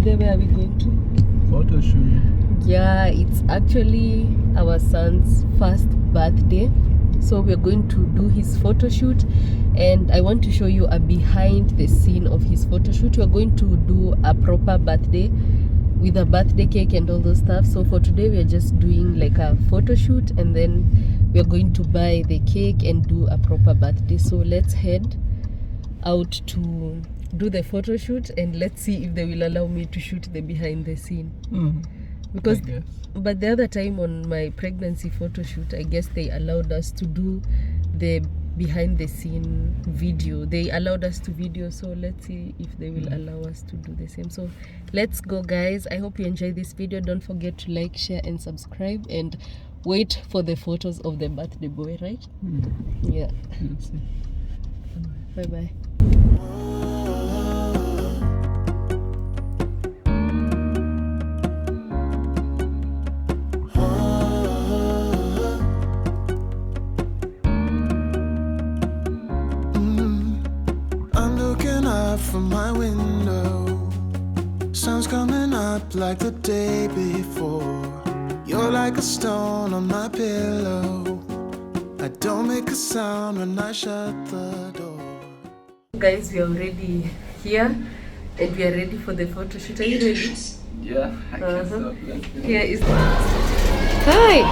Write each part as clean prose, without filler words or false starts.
today? Where are we going to? Photo shoot. Yeah, it's actually our son's first birthday. So we're going to do his photo shoot, and I want to show you a behind the scene of his photo shoot. We're going to do a proper birthday with a birthday cake and all those stuff. So for today we're just doing like a photo shoot, and then we're going to buy the cake and do a proper birthday. So let's head out to do the photo shoot, and let's see if they will allow me to shoot the behind the scene. Because but the other time on my pregnancy photo shoot, I guess they allowed us to do the behind the scene video. They allowed us to video, so let's see if they will allow us to do the same. So let's go, guys. I hope you enjoy this video. Don't forget to like, share and subscribe, and wait for the photos of the birthday boy, right? Yeah. Bye bye. From my window, sun's coming up like the day before. You're like a stone on my pillow. I don't make a sound when I shut the door. Guys, we are already here and we are ready for the photo shoot. Are you ready? Yeah, I can stop. Here is Hi!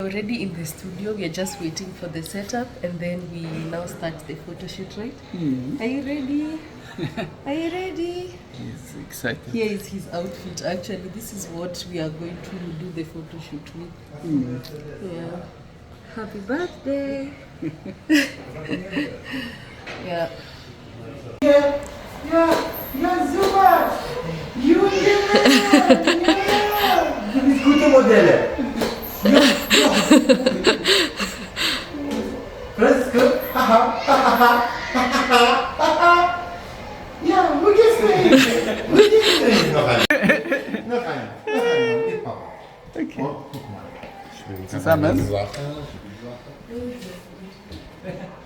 Already in the studio, we are just waiting for the setup, and then we now start the photo shoot, right? Are you ready? Are you ready? He's excited. Here is his outfit. Actually, this is what we are going to do the photo shoot with. Yeah. Happy birthday! Yeah. Ja, super! Junge! Du bist gute Modelle! Francisco? Ja, wo gehst du hin? Wo gehst du hin? Noch einer. Noch einer. Hier, Papa. Okay. Oh, guck mal. Zusammen?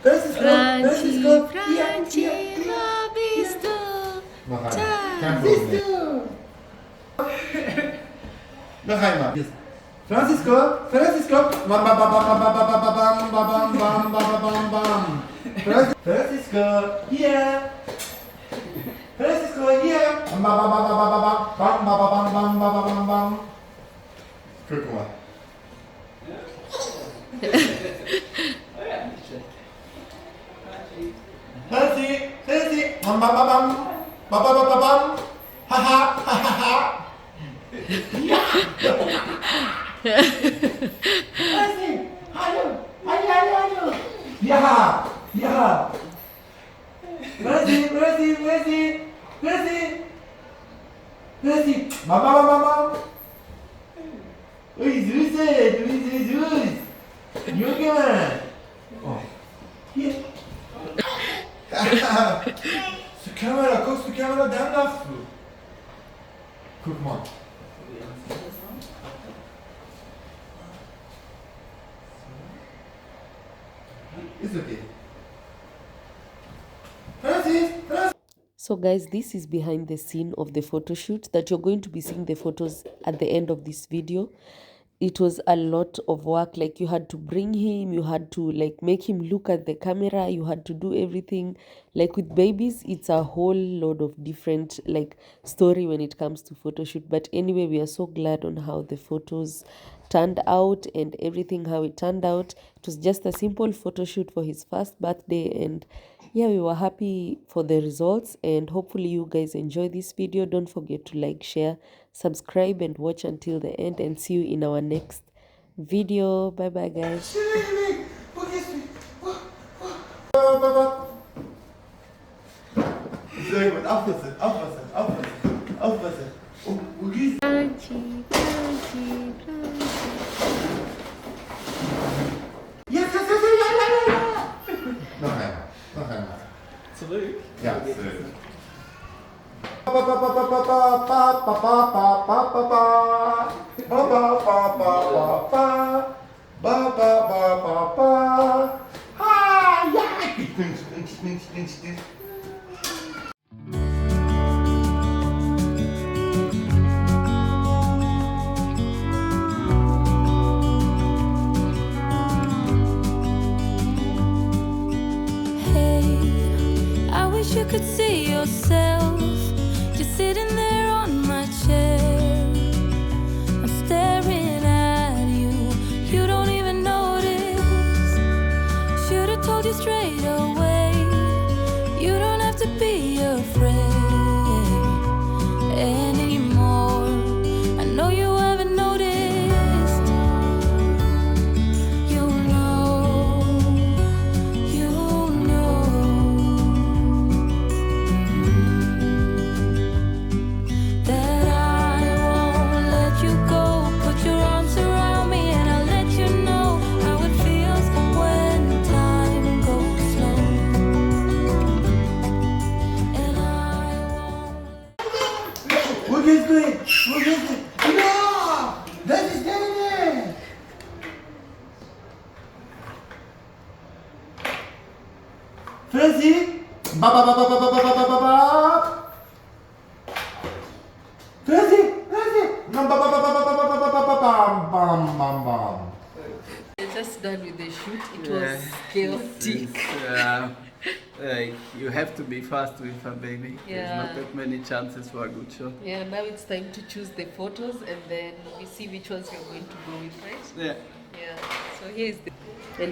Francisco, Franci, wo bist du? Noch einer. Kein Problem. Noch einmal. Francisco, Francisco, bam bam bam bam bam bam bam bam bam bam. Francisco, here. Francisco, here. Bam bam bam bam bam bam bam bam bam bam bam. Guck mal. Franci, bam bam bam bam bam bam bam. Ha ha ha ha ha. Hallo. Ja. Merci. Mama. Ui, süß. Junge Mann. Oh. Hier. Zur Kamera, guckst du Kamera, dann darfst du. Guck mal. It's okay. Francis. So guys, this is behind the scene of the photo shoot that you're going to be seeing the photos at the end of this video. It was a lot of work. Like, you had to bring him, you had to like make him look at the camera, you had to do everything. Like with babies, it's a whole lot of different like story when it comes to photo shoot. But anyway, we are so glad on how the photos turned out and everything, how it turned out. It was just a simple photo shoot for his first birthday, and yeah, we were happy for the results, and hopefully you guys enjoy this video. Don't forget to like, share, subscribe and watch until the end, and see you in our next video. Bye bye, guys. Sehr gut, aufpassen. Wo gehst du? Franci. Ja. Noch einmal. Zurück? Ja, zurück. Ja! Look at me! Look at me! No! That is Danny! Francie! Ba ba ba ba ba ba ba ba ba ba ba! Francie! Francie! Ba ba ba ba ba ba ba ba ba ba ba bam bam bam bam. We're just done with the shoot. It Yeah. was chaotic. You have to be fast with a baby. There's Yeah. not that many chances for a good shot. Yeah, now it's time to choose the photos and then we see which ones we're going to go with, right? Yeah. Yeah. So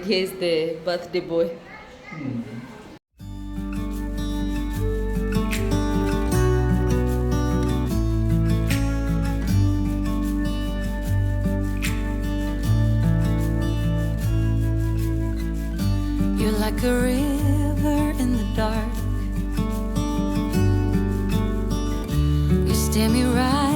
here's the birthday boy. You're like a river in the dark. You steer me right